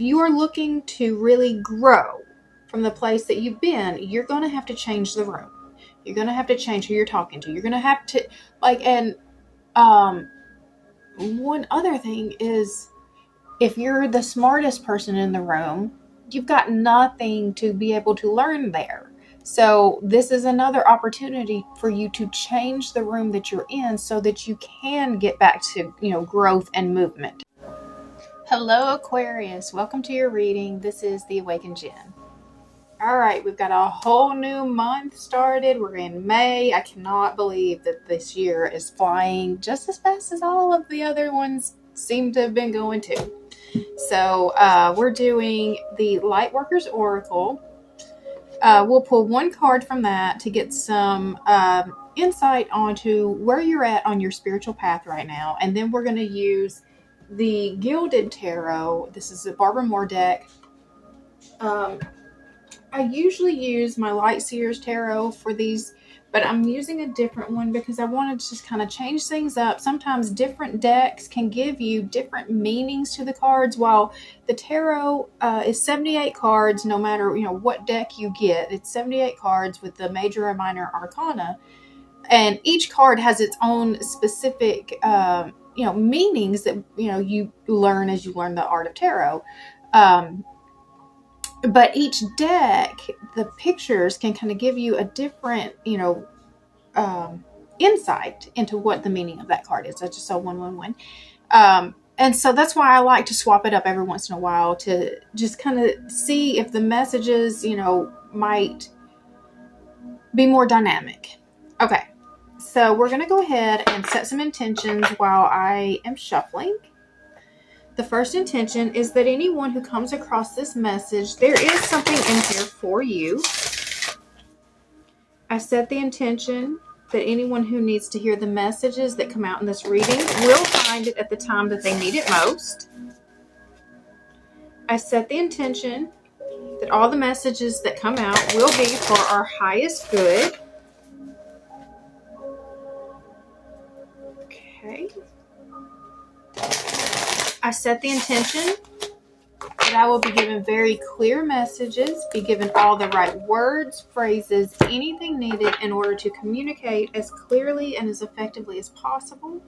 if you are looking to really grow from the place that you've been, you're going to have to change the room. You're going to have to change who you're talking to. You're going to have to, like, and one other thing is, if you're the smartest person in the room, you've got nothing to be able to learn there. So this is another opportunity for you to change the room that you're in so that you can get back to, growth and movement. Hello, Aquarius. Welcome to your reading. This is the Awakened Jen. All right, we've got a whole new month started. We're in May. I cannot believe that this year is flying just as fast as all of the other ones seem to have been going too. So we're doing the Lightworkers Oracle. We'll pull one card from that to get some insight onto where you're at on your spiritual path right now. And then we're going to use the Gilded Tarot. This is a Barbara Moore deck. I usually use my Light Seers Tarot for these, but I'm using a different one because I wanted to just kind of change things up. Sometimes different decks can give you different meanings to the cards, while the tarot is 78 cards no matter what deck you get. It's 78 cards with the major and minor arcana, and each card has its own specific meanings that you learn as you learn the art of tarot. But each deck, the pictures can kind of give you a different, insight into what the meaning of that card is. I just saw 111. And so that's why I like to swap it up every once in a while to just kind of see if the messages, might be more dynamic. Okay, so we're going to go ahead and set some intentions while I am shuffling. The first intention is that anyone who comes across this message, there is something in here for you. I set the intention that anyone who needs to hear the messages that come out in this reading will find it at the time that they need it most. I set the intention that all the messages that come out will be for our highest good. Okay. I set the intention that I will be given very clear messages, be given all the right words, phrases, anything needed in order to communicate as clearly and as effectively as possible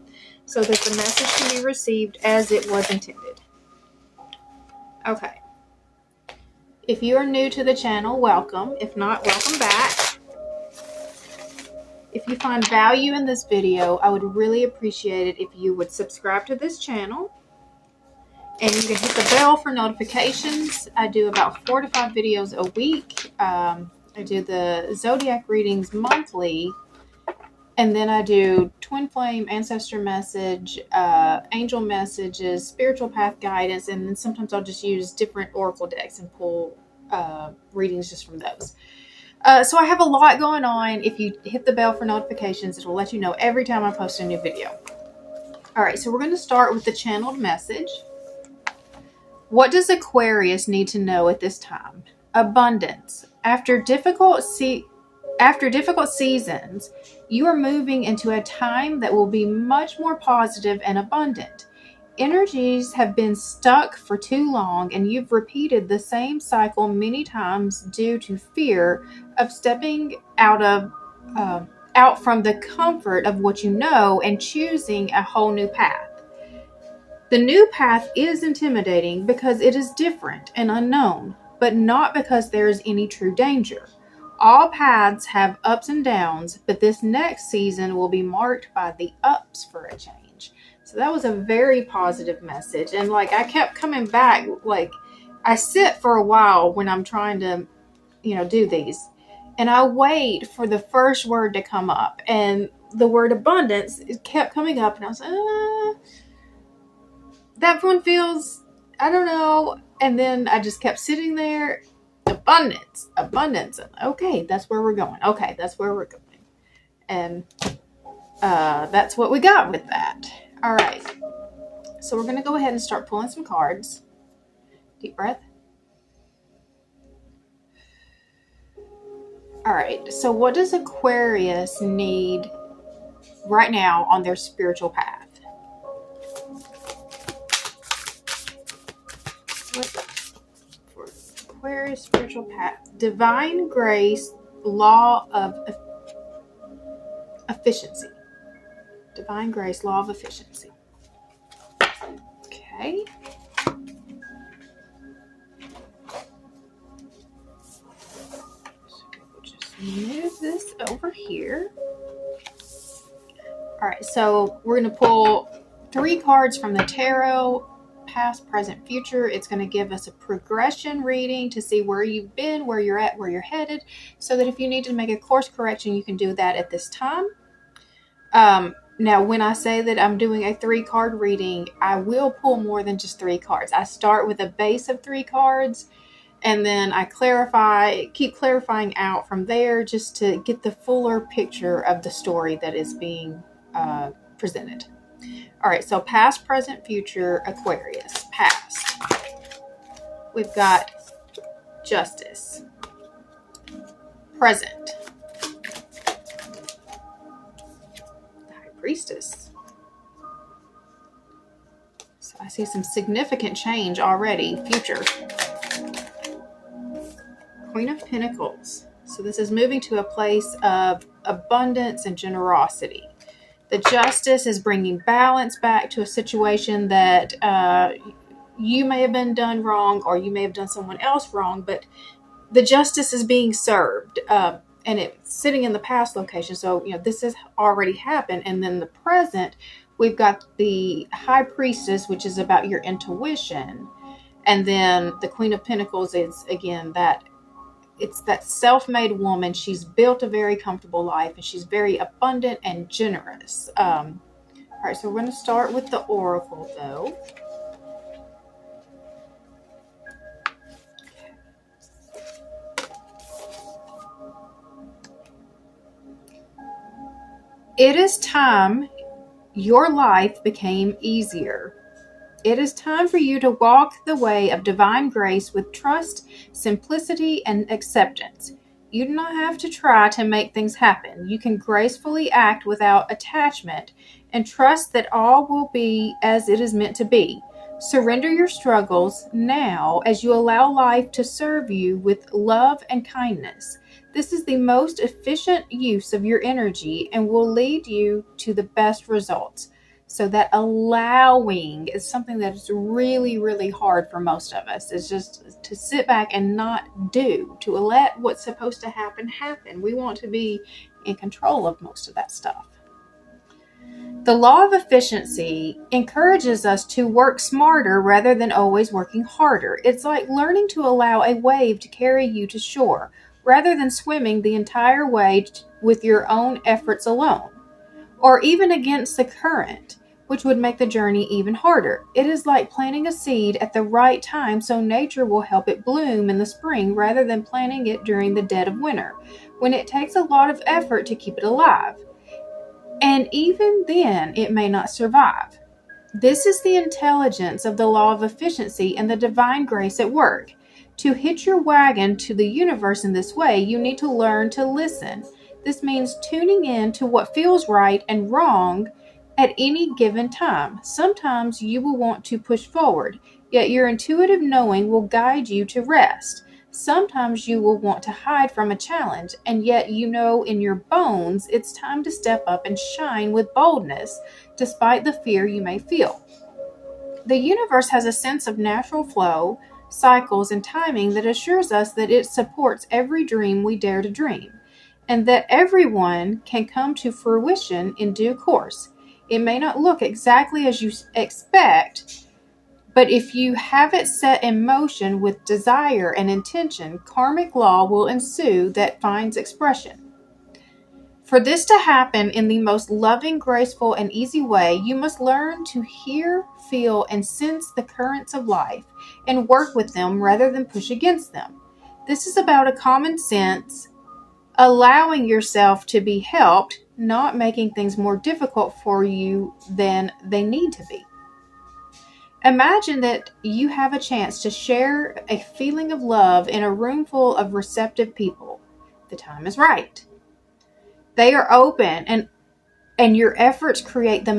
so that the message can be received as it was intended. Okay. If you are new to the channel, welcome. If not, welcome back. If you find value in this video, I would really appreciate it if you would subscribe to this channel. And you can hit the bell for notifications. I do about 4 to 5 videos a week. I do the zodiac readings monthly. And then I do twin flame, ancestor message, angel messages, spiritual path guidance. And then sometimes I'll just use different oracle decks and pull readings just from those. So I have a lot going on. If you hit the bell for notifications, it will let you know every time I post a new video. All right, so we're going to start with the channeled message. What does Aquarius need to know at this time? Abundance. After difficult seasons, you are moving into a time that will be much more positive and abundant. Energies have been stuck for too long, and you've repeated the same cycle many times due to fear of stepping out from the comfort of what you know and choosing a whole new path. The new path is intimidating because it is different and unknown, but not because there is any true danger. All paths have ups and downs, but this next season will be marked by the ups for a change. So that was a very positive message. And I kept coming back, I sit for a while when I'm trying to, do these. And I wait for the first word to come up. And the word abundance, it kept coming up. And I was like, that one feels, I don't know. And then I just kept sitting there. Abundance. Okay, that's where we're going. And that's what we got with that. All right. So we're going to go ahead and start pulling some cards. Deep breath. All right. So what does Aquarius need right now on their spiritual path? Aquarius spiritual path. Divine grace, law of efficiency. Divine grace, law of efficiency. Okay. So we'll just move this over here. All right, so we're going to pull 3 cards from the tarot, past, present, future. It's going to give us a progression reading to see where you've been, where you're at, where you're headed, so that if you need to make a course correction, you can do that at this time. Now, when I say that I'm doing a 3-card reading, I will pull more than just 3 cards. I start with a base of 3 cards, and then I keep clarifying out from there just to get the fuller picture of the story that is being presented. All right, so past, present, future, Aquarius. Past. We've got Justice. Present. Priestess. So I see some significant change already. Future. Queen of Pentacles. So this is moving to a place of abundance and generosity. The Justice is bringing balance back to a situation that you may have been done wrong, or you may have done someone else wrong, but the justice is being served. And it's sitting in the past location. So, this has already happened. And then the present, we've got the High Priestess, which is about your intuition. And then the Queen of Pentacles is, again, it's that self-made woman. She's built a very comfortable life, and she's very abundant and generous. All right, so we're going to start with the Oracle, though. It is time your life became easier. It is time for you to walk the way of divine grace with trust, simplicity, and acceptance. You do not have to try to make things happen. You can gracefully act without attachment and trust that all will be as it is meant to be. Surrender your struggles now as you allow life to serve you with love and kindness. This is the most efficient use of your energy and will lead you to the best results. So that allowing is something that is really, really hard for most of us. It's just to sit back and not do, to let what's supposed to happen, happen. We want to be in control of most of that stuff. The law of efficiency encourages us to work smarter rather than always working harder. It's like learning to allow a wave to carry you to shore, rather than swimming the entire way with your own efforts alone, or even against the current, which would make the journey even harder. It is like planting a seed at the right time so nature will help it bloom in the spring, rather than planting it during the dead of winter, when it takes a lot of effort to keep it alive. And even then, it may not survive. This is the intelligence of the law of efficiency and the divine grace at work. To hitch your wagon to the universe in this way, you need to learn to listen. This means tuning in to what feels right and wrong at any given time. Sometimes you will want to push forward, yet your intuitive knowing will guide you to rest. Sometimes you will want to hide from a challenge, and yet you know in your bones it's time to step up and shine with boldness, despite the fear you may feel. The universe has a sense of natural flow, cycles, and timing that assures us that it supports every dream we dare to dream, and that everyone can come to fruition in due course. It may not look exactly as you expect, but if you have it set in motion with desire and intention, karmic law will ensue that finds expression. For this to happen in the most loving, graceful, and easy way, you must learn to hear, feel, and sense the currents of life and work with them rather than push against them. This is about a common sense, allowing yourself to be helped, not making things more difficult for you than they need to be. Imagine that you have a chance to share a feeling of love in a room full of receptive people. The time is right. They are open, and your efforts create the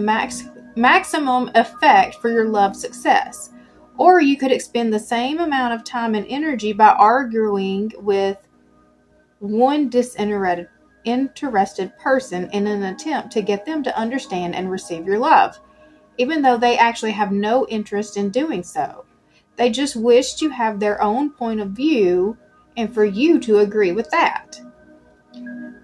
maximum effect for your love success. Or you could expend the same amount of time and energy by arguing with one disinterested person in an attempt to get them to understand and receive your love, even though they actually have no interest in doing so. They just wish to have their own point of view and for you to agree with that.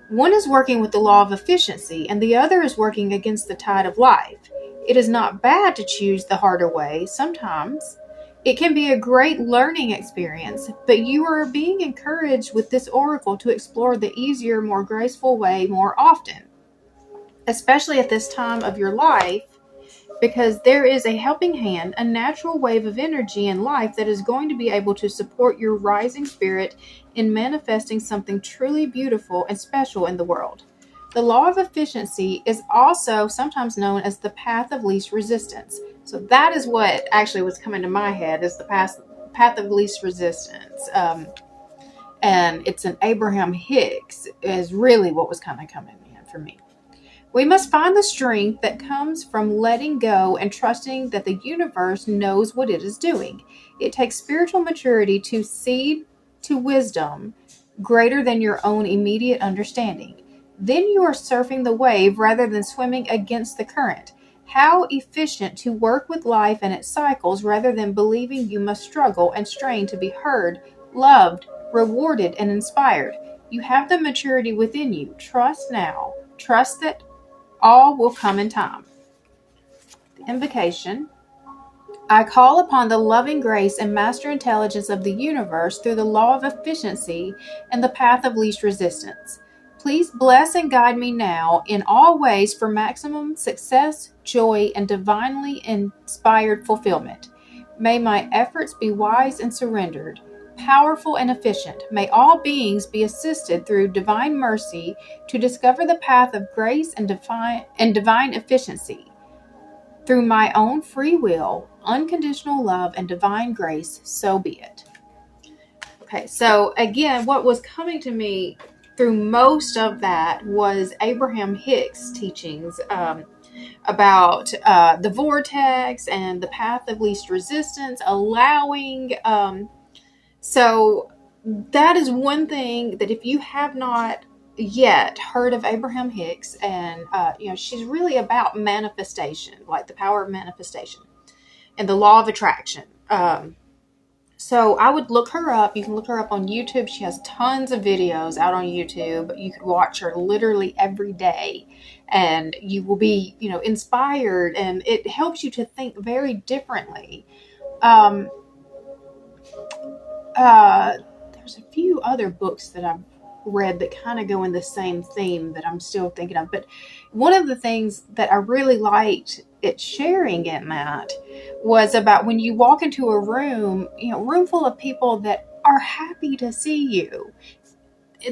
One is working with the law of efficiency, and the other is working against the tide of life. It is not bad to choose the harder way sometimes. It can be a great learning experience, but you are being encouraged with this oracle to explore the easier, more graceful way more often, especially at this time of your life, because there is a helping hand, a natural wave of energy in life that is going to be able to support your rising spirit in manifesting something truly beautiful and special in the world. The law of efficiency is also sometimes known as the path of least resistance. So that is what actually was coming to my head, is the path of least resistance. And it's an Abraham Hicks is really what was kind of coming in for me. We must find the strength that comes from letting go and trusting that the universe knows what it is doing. It takes spiritual maturity to cede to wisdom greater than your own immediate understanding. Then you are surfing the wave rather than swimming against the current. How efficient to work with life and its cycles rather than believing you must struggle and strain to be heard, loved, rewarded, and inspired. You have the maturity within you. Trust now. Trust that all will come in time. The invocation. I call upon the loving grace and master intelligence of the universe through the law of efficiency and the path of least resistance. Please bless and guide me now in all ways for maximum success, joy, and divinely inspired fulfillment. May my efforts be wise and surrendered, powerful and efficient. May all beings be assisted through divine mercy to discover the path of grace and divine efficiency. Through my own free will, unconditional love, and divine grace, so be it. Okay, so again, what was coming to me through most of that was Abraham Hicks' teachings about the vortex and the path of least resistance, allowing. So that is one thing that if you have not yet heard of Abraham Hicks, and she's really about manifestation, like the power of manifestation and the law of attraction. So I would look her up. You can look her up on YouTube. She has tons of videos out on YouTube. You could watch her literally every day, and you will be, inspired, and it helps you to think very differently. There's a few other books that I've read that kind of go in the same theme that I'm still thinking of. But one of the things that I really liked it sharing in that was about when you walk into a room, room full of people that are happy to see you.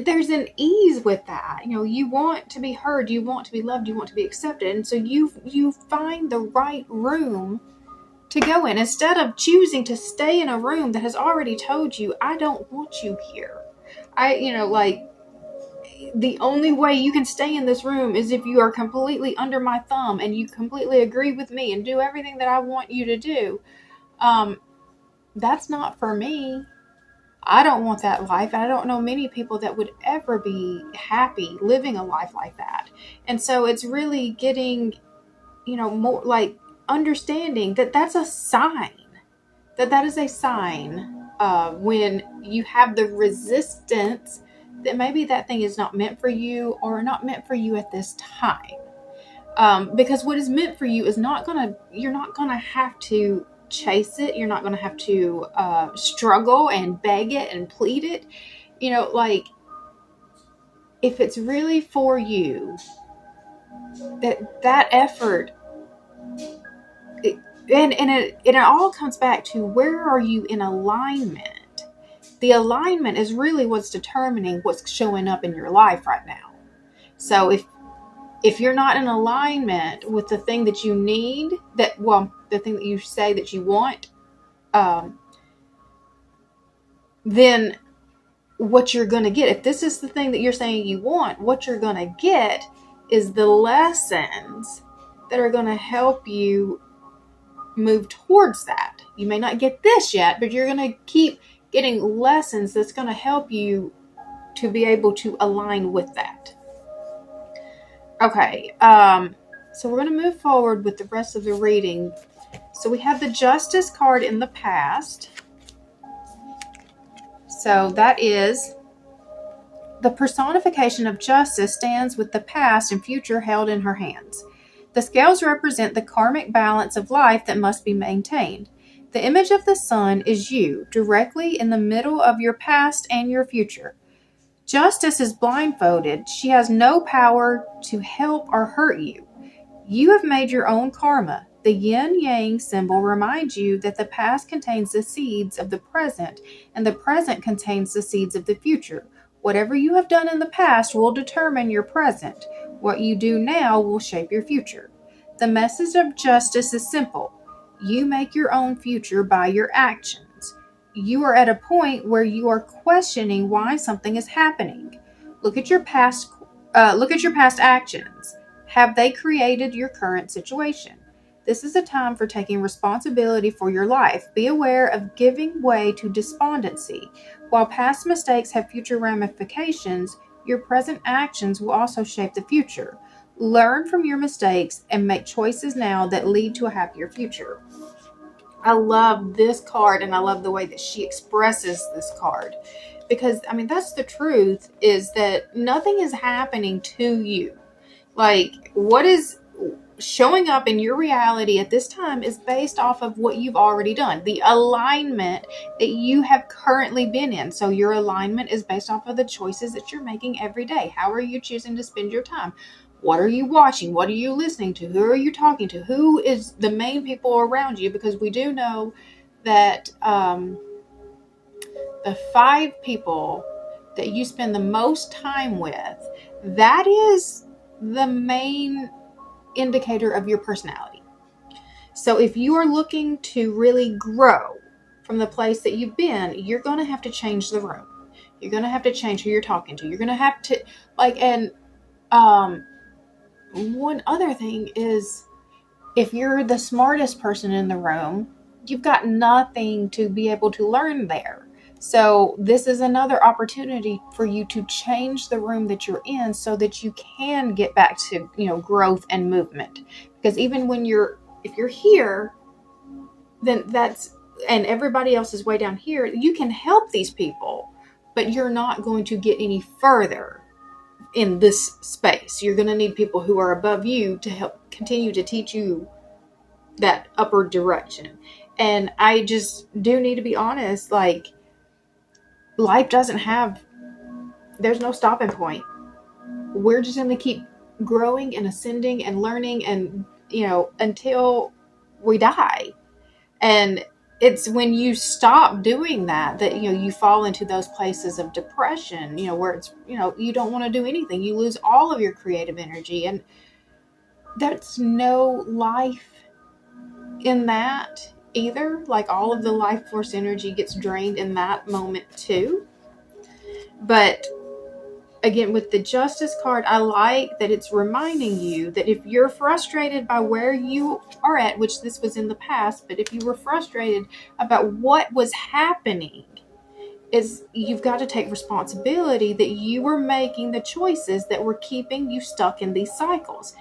There's an ease with that. You want to be heard, you want to be loved, you want to be accepted. And so you find the right room to go in instead of choosing to stay in a room that has already told you, I don't want you here. The only way you can stay in this room is if you are completely under my thumb and you completely agree with me and do everything that I want you to do. That's not for me. I don't want that life. I don't know many people that would ever be happy living a life like that. And so it's really getting, more like understanding that that's a sign, that is a sign when you have the resistance that maybe that thing is not meant for you or not meant for you at this time. Because what is meant for you is you're not going to have to chase it. You're not going to have to struggle and beg it and plead it. If it's really for you, that effort, it all comes back to where are you in alignment? The alignment is really what's determining what's showing up in your life right now. So if you're not in alignment with the thing that you need, the thing that you say that you want, then what you're going to get, if this is the thing that you're saying you want, what you're going to get is the lessons that are going to help you move towards that. You may not get this yet, but you're going to keep getting lessons that's going to help you to be able to align with that. Okay, so we're going to move forward with the rest of the reading. So we have the Justice card in the past. So that is the personification of justice stands with the past and future held in her hands. The scales represent the karmic balance of life that must be maintained. The image of the sun is you, directly in the middle of your past and your future. Justice is blindfolded. She has no power to help or hurt you. You have made your own karma. The yin-yang symbol reminds you that the past contains the seeds of the present, and the present contains the seeds of the future. Whatever you have done in the past will determine your present. What you do now will shape your future. The message of justice is simple. You make your own future by your actions. You are at a point where you are questioning why something is happening. Look at your past actions. Have they created your current situation? This is a time for taking responsibility for your life. Be aware of giving way to despondency. While past mistakes have future ramifications, your present actions will also shape the future. Learn from your mistakes and make choices now that lead to a happier future. I love this card, and I love the way that she expresses this card. Because, I mean, that's the truth, is that nothing is happening to you. Like, what is showing up in your reality at this time is based off of what you've already done, the alignment that you have currently been in. So your alignment is based off of the choices that you're making every day. How are you choosing to spend your time? What are you watching? What are you listening to? Who are you talking to? Who is the main people around you? Because we do know that the 5 people that you spend the most time with, that is the main indicator of your personality. So if you are looking to really grow from the place that you've been, you're going to have to change the room. You're going to have to change who you're talking to. You're going to have to, one other thing is, if you're the smartest person in the room, you've got nothing to be able to learn there. So this is another opportunity for you to change the room that you're in so that you can get back to, growth and movement. Because even when if you're here, then and everybody else is way down here, you can help these people, but you're not going to get any further in this space. You're going to need people who are above you to help continue to teach you that upper direction. And I just do need to be honest, like, life there's no stopping point. We're just going to keep growing and ascending and learning and, until we die. And it's when you stop doing that you fall into those places of depression, where it's, you don't want to do anything. You lose all of your creative energy, and there's no life in that either. Like, all of the life force energy gets drained in that moment too. But again, with the Justice card, I like that it's reminding you that if you're frustrated by where you are at, which this was in the past, but if you were frustrated about what was happening, is you've got to take responsibility that you were making the choices that were keeping you stuck in these cycles.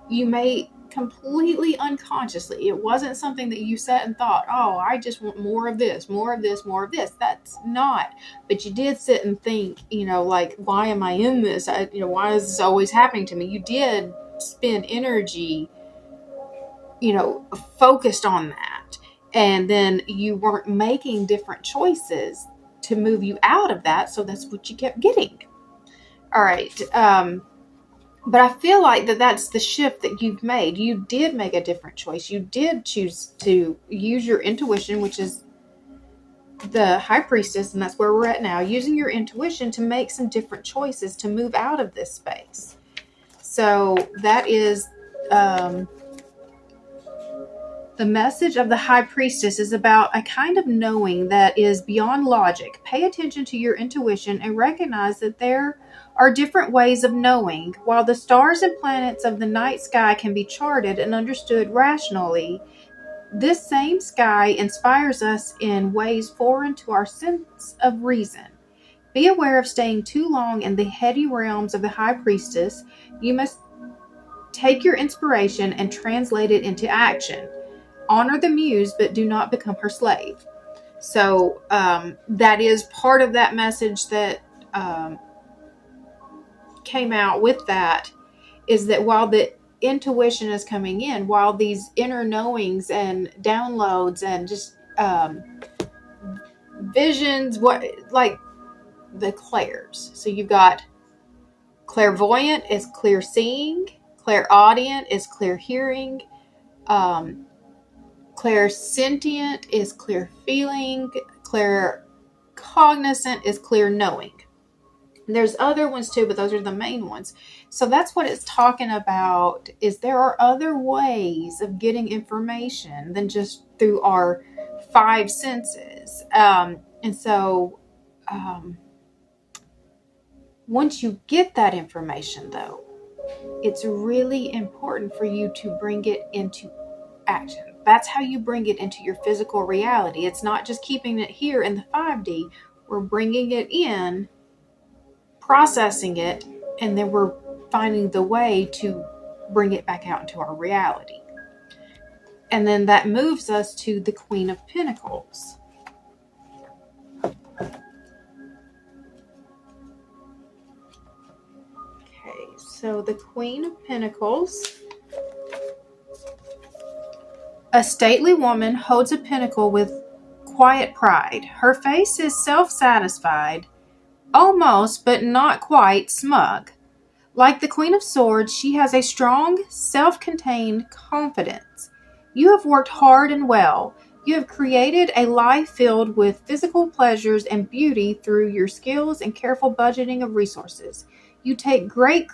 You may completely unconsciously, it wasn't something that you sat and thought, oh, I just want more of this, more of this, more of this. That's not. But you did sit and think, like, why am I in this? Why is this always happening to me? You did spend energy, focused on that. And then you weren't making different choices to move you out of that. So that's what you kept getting. All right. But I feel like that's the shift that you've made. You did make a different choice. You did choose to use your intuition, which is the High Priestess, and that's where we're at now, using your intuition to make some different choices to move out of this space. So that is the message of the High Priestess is about a kind of knowing that is beyond logic. Pay attention to your intuition and recognize that there are different ways of knowing. While the stars and planets of the night sky can be charted and understood rationally, This same sky inspires us in ways foreign to our sense of reason. Be aware of staying too long in the heady realms of the high priestess. You must take your inspiration and translate it into action. Honor the muse, but do not become her slave. So that is part of that message that came out with that, is that while the intuition is coming in, while these inner knowings and downloads and just visions, what like the clairs. So you've got clairvoyant is clear seeing, clairaudient is clear hearing, clairsentient is clear feeling, claircognizant is clear knowing. There's other ones too, but those are the main ones. So that's what it's talking about, is there are other ways of getting information than just through our five senses. And so once you get that information, though, it's really important for you to bring it into action. That's how you bring it into your physical reality. It's not just keeping it here in the 5D. We're bringing it in, processing it, and then we're finding the way to bring it back out into our reality. And then that moves us to the Queen of Pentacles. Okay, so the Queen of Pentacles. A stately woman holds a pentacle with quiet pride. Her face is self-satisfied, almost, but not quite, smug. Like the Queen of Swords, she has a strong, self-contained confidence. You have worked hard and well. You have created a life filled with physical pleasures and beauty through your skills and careful budgeting of resources. You take great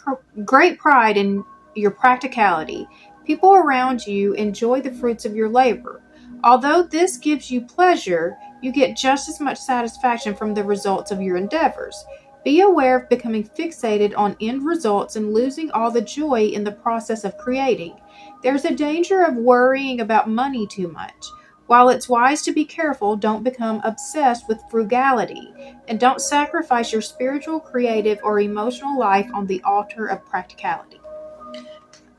pride in your practicality. People around you enjoy the fruits of your labor. Although this gives you pleasure, you get just as much satisfaction from the results of your endeavors. Be aware of becoming fixated on end results and losing all the joy in the process of creating. There's a danger of worrying about money too much. While it's wise to be careful, don't become obsessed with frugality, and don't sacrifice your spiritual, creative, or emotional life on the altar of practicality.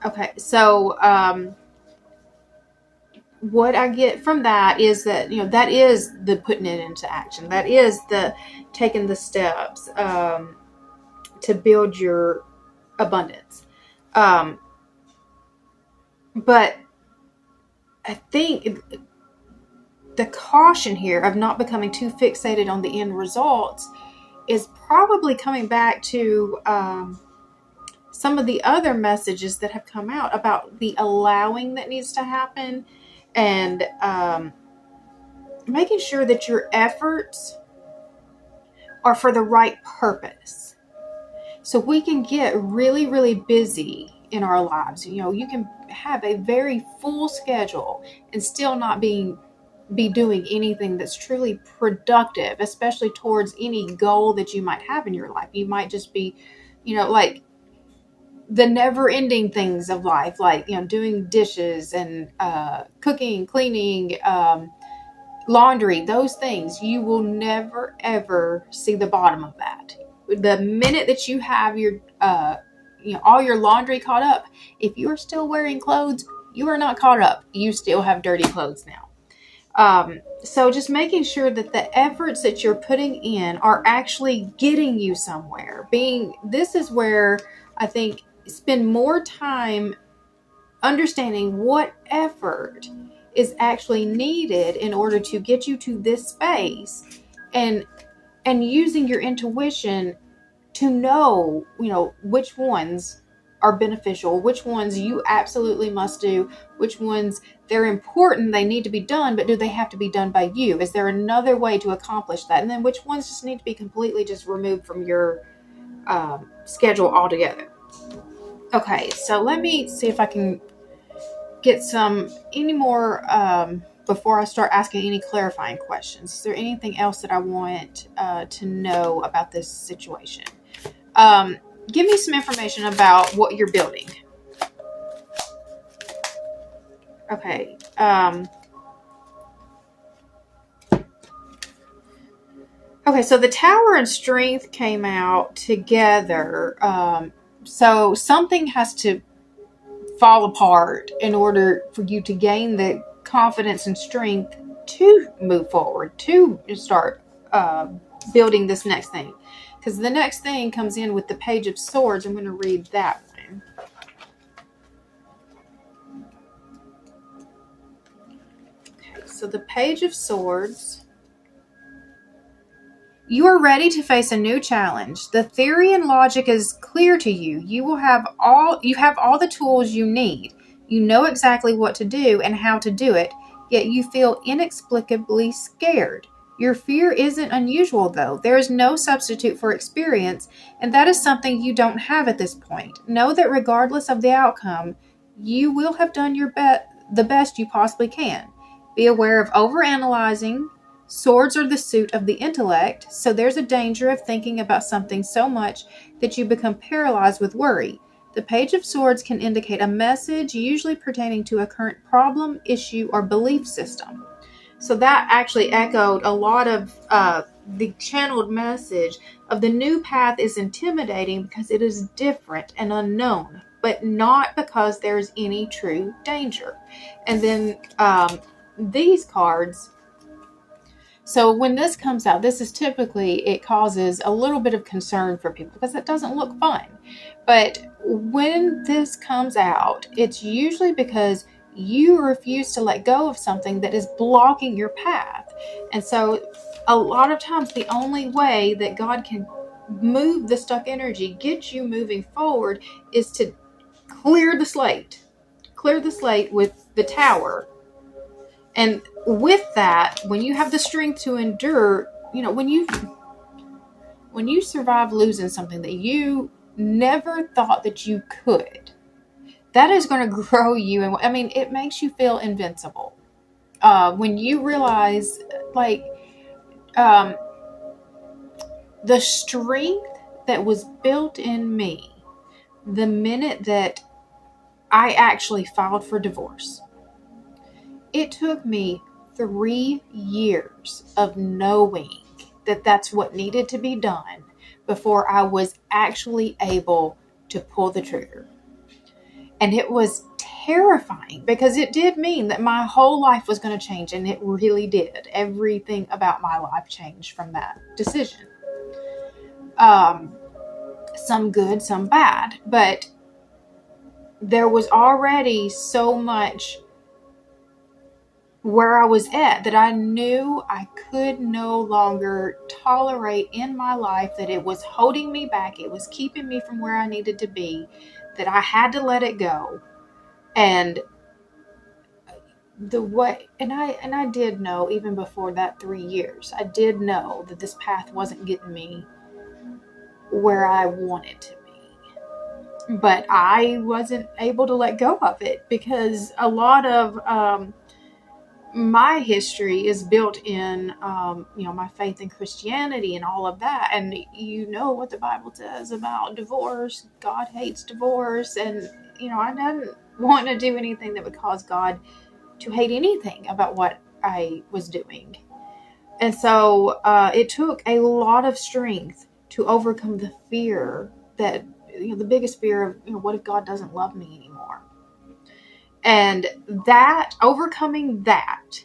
Okay, so what I get from that is that, that is the putting it into action. That is the taking the steps to build your abundance. But I think the caution here of not becoming too fixated on the end results is probably coming back to some of the other messages that have come out about the allowing that needs to happen, and making sure that your efforts are for the right purpose. So we can get really, really busy in our lives. You can have a very full schedule and still not be doing anything that's truly productive, especially towards any goal that you might have in your life. You might just be, like the never-ending things of life, like doing dishes and cooking, cleaning, laundry. Those things, you will never ever see the bottom of that. The minute that you have your all your laundry caught up, if you're still wearing clothes, you are not caught up. You still have dirty clothes now. So just making sure that the efforts that you're putting in are actually getting you somewhere. This is where I think spend more time understanding what effort is actually needed in order to get you to this space, and using your intuition to know, which ones are beneficial, which ones you absolutely must do, which ones they're important, they need to be done, but do they have to be done by you? Is there another way to accomplish that? And then which ones just need to be completely just removed from your schedule altogether? Okay, so let me see if I can get any more before I start asking any clarifying questions. Is there anything else that I want to know about this situation? Give me some information about what you're building. Okay. Okay, so the Tower and Strength came out together. So something has to fall apart in order for you to gain the confidence and strength to move forward, to start building this next thing. Because the next thing comes in with the Page of Swords. I'm going to read that one. Okay, so the Page of Swords. You are ready to face a new challenge. The theory and logic is clear to you. You have all the tools you need. You know exactly what to do and how to do it, yet you feel inexplicably scared. Your fear isn't unusual, though. There is no substitute for experience, and that is something you don't have at this point. Know that regardless of the outcome, you will have done the best you possibly can. Be aware of overanalyzing. Swords are the suit of the intellect, so there's a danger of thinking about something so much that you become paralyzed with worry. The Page of Swords can indicate a message, usually pertaining to a current problem, issue, or belief system. So that actually echoed a lot of the channeled message of the new path is intimidating because it is different and unknown, but not because there's any true danger. And then these cards. So when this comes out, this is typically, it causes a little bit of concern for people because it doesn't look fun. But when this comes out, it's usually because you refuse to let go of something that is blocking your path. And so a lot of times the only way that God can move the stuck energy, get you moving forward, is to clear the slate with the Tower. And with that, when you have the strength to endure, when you survive losing something that you never thought that you could, that is going to grow you. And it makes you feel invincible. When you realize, the strength that was built in me the minute that I actually filed for divorce. It took me 3 years of knowing that that's what needed to be done before I was actually able to pull the trigger. And it was terrifying because it did mean that my whole life was going to change, and it really did. Everything about my life changed from that decision. Some good, some bad, but there was already so much where I was at that I knew I could no longer tolerate in my life, that it was holding me back. It was keeping me from where I needed to be, that I had to let it go. And I did know, even before that 3 years, I did know that this path wasn't getting me where I wanted to be. But I wasn't able to let go of it because a lot of my history is built in, my faith in Christianity and all of that. And you know what the Bible says about divorce. God hates divorce. And, I didn't want to do anything that would cause God to hate anything about what I was doing. And so it took a lot of strength to overcome the fear that, the biggest fear of, what if God doesn't love me anymore? And that, overcoming that,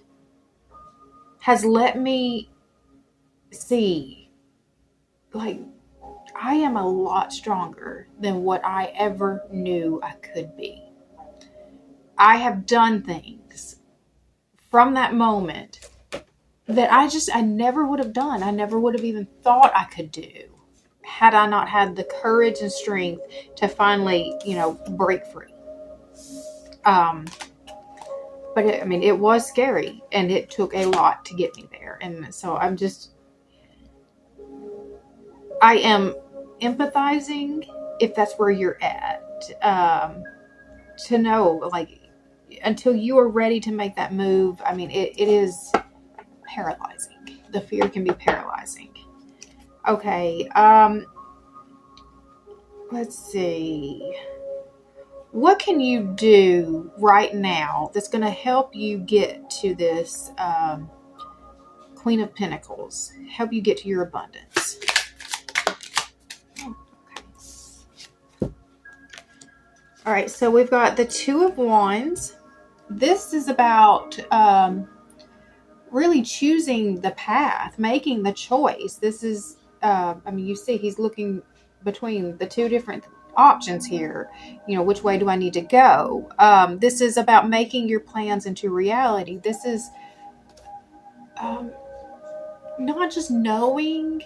has let me see, I am a lot stronger than what I ever knew I could be. I have done things from that moment that I never would have done. I never would have even thought I could do had I not had the courage and strength to finally, break free. But it was scary, and it took a lot to get me there. And so I am empathizing, if that's where you're at, to know, until you are ready to make that move. It is paralyzing. The fear can be paralyzing. Okay. Let's see. What can you do right now that's going to help you get to this Queen Queen of Pentacles. Help you get to your abundance. Oh, okay. All right, so we've got the Two of Wands. This is about really choosing the path, making the choice. This is, I mean, you see he's looking between the two different options here. You know, which way do I need to go? This is about making your plans into reality. This is not just knowing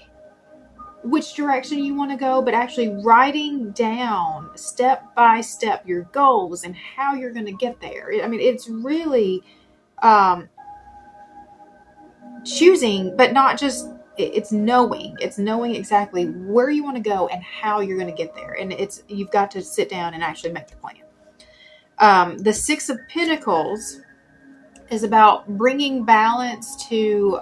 which direction you want to go, but actually writing down step by step your goals and how you're going to get there. I mean, it's really choosing, but not just, it's knowing exactly where you want to go and how you're going to get there. And you've got to sit down and actually make the plan. The Six of Pentacles is about bringing balance to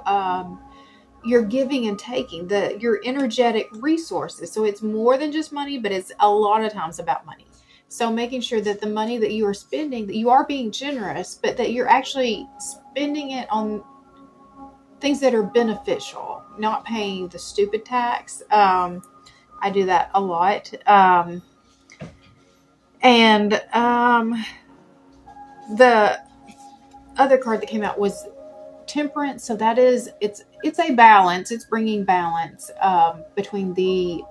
your giving and taking, your energetic resources. So it's more than just money, but it's a lot of times about money. So making sure that the money that you are spending, that you are being generous, but that you're actually spending it on things that are beneficial, not paying the stupid tax. I do that a lot. The other card that came out was Temperance. So that is, it's a balance. It's bringing balance between the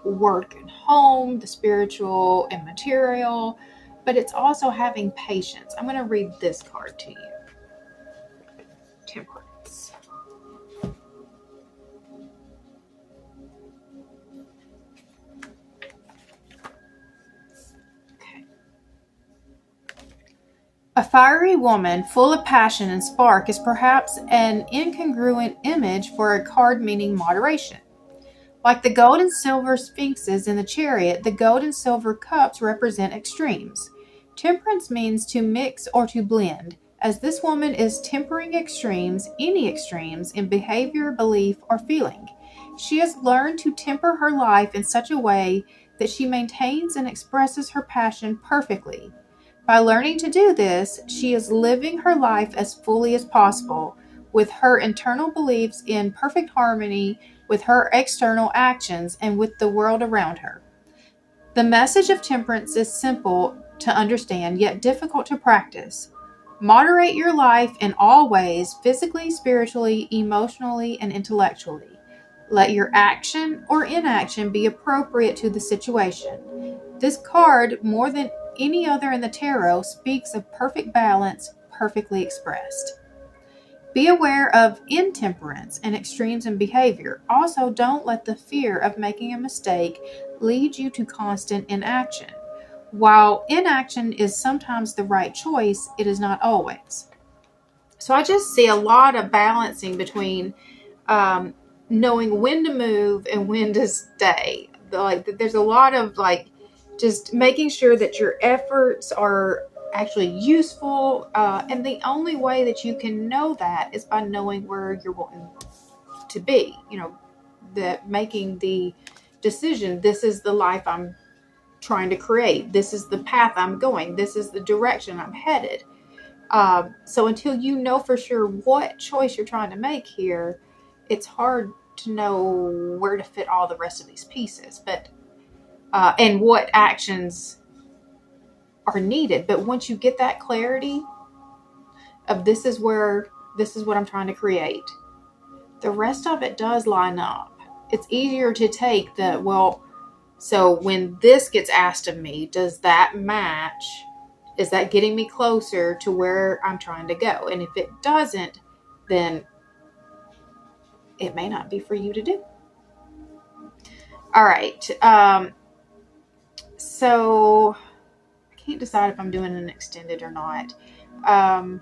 work and home, the spiritual and material, but it's also having patience. I'm going to read this card to you. Temperance. A fiery woman full of passion and spark is perhaps an incongruent image for a card meaning moderation. Like the gold and silver sphinxes in the Chariot, the gold and silver cups represent extremes. Temperance means to mix or to blend, as this woman is tempering extremes, any extremes, in behavior, belief, or feeling. She has learned to temper her life in such a way that she maintains and expresses her passion perfectly. By learning to do this, she is living her life as fully as possible, with her internal beliefs in perfect harmony with her external actions and with the world around her. The message of temperance is simple to understand, yet difficult to practice. Moderate your life in all ways, physically, spiritually, emotionally, and intellectually. Let your action or inaction be appropriate to the situation. This card, more than any other in the tarot, speaks of perfect balance, perfectly expressed. Be aware of intemperance and extremes in behavior. Also, don't let the fear of making a mistake lead you to constant inaction. While inaction is sometimes the right choice, it is not always. So I just see a lot of balancing between knowing when to move and when to stay. There's a lot of just making sure that your efforts are actually useful. And the only way that you can know that is by knowing where you're wanting to be. You know, that making the decision, this is the life I'm trying to create. This is the path I'm going. This is the direction I'm headed. So until you know for sure what choice you're trying to make here, it's hard to know where to fit all the rest of these pieces. But and what actions are needed. But once you get that clarity of this is what I'm trying to create, the rest of it does line up. It's easier to take so when this gets asked of me, does that match? Is that getting me closer to where I'm trying to go? And if it doesn't, then it may not be for you to do. All right. So I can't decide if I'm doing an extended or not. I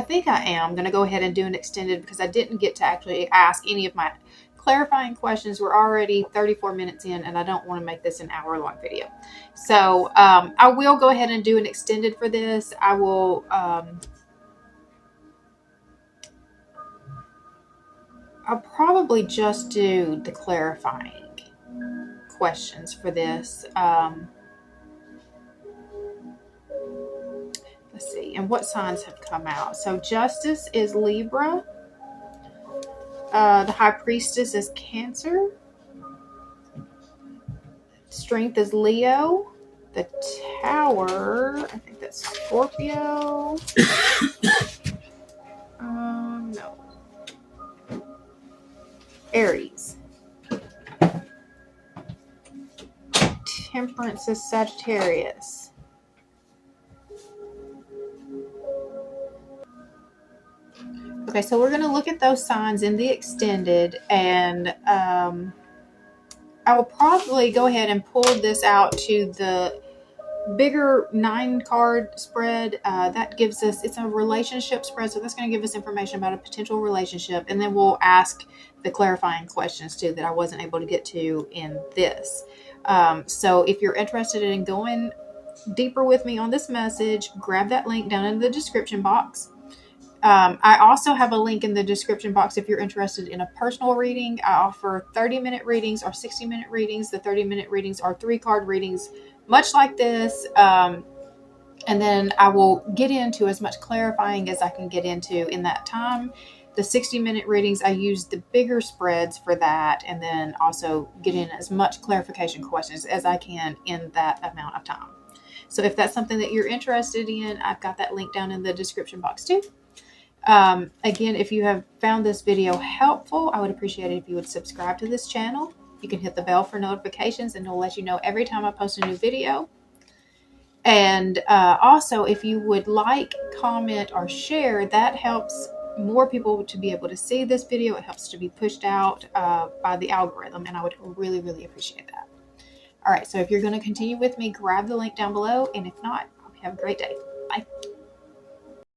think I am going to go ahead and do an extended because I didn't get to actually ask any of my clarifying questions. We're already 34 minutes in and I don't want to make this an hour-long video. So I will go ahead and do an extended for this. I will... I'll probably just do the clarifying questions for this. Let's see. And what signs have come out? So Justice is Libra. The High Priestess is Cancer. Strength is Leo. The Tower, I think that's Scorpio. No. Aries. Temperance is Sagittarius. Okay, so we're going to look at those signs in the extended, and I will probably go ahead and pull this out to the bigger 9-card spread. That gives us, it's a relationship spread, so that's going to give us information about a potential relationship, and then we'll ask the clarifying questions too that I wasn't able to get to in this. So if you're interested in going deeper with me on this message, grab that link down in the description box. I also have a link in the description box if you're interested in a personal reading. I offer 30-minute readings or 60-minute readings. The 30-minute readings are 3-card readings, much like this. And then I will get into as much clarifying as I can get into in that time. The 60-minute readings, I use the bigger spreads for that, and then also get in as much clarification questions as I can in that amount of time. So if that's something that you're interested in, I've got that link down in the description box too. Again, if you have found this video helpful, I would appreciate it if you would subscribe to this channel. You can hit the bell for notifications, and it'll let you know every time I post a new video. And also, if you would like, comment, or share, that helps more people to be able to see this video. It helps to be pushed out by the algorithm, and I would really, really appreciate that. All right, so if you're going to continue with me, grab the link down below, and if not, I hope you have a great day.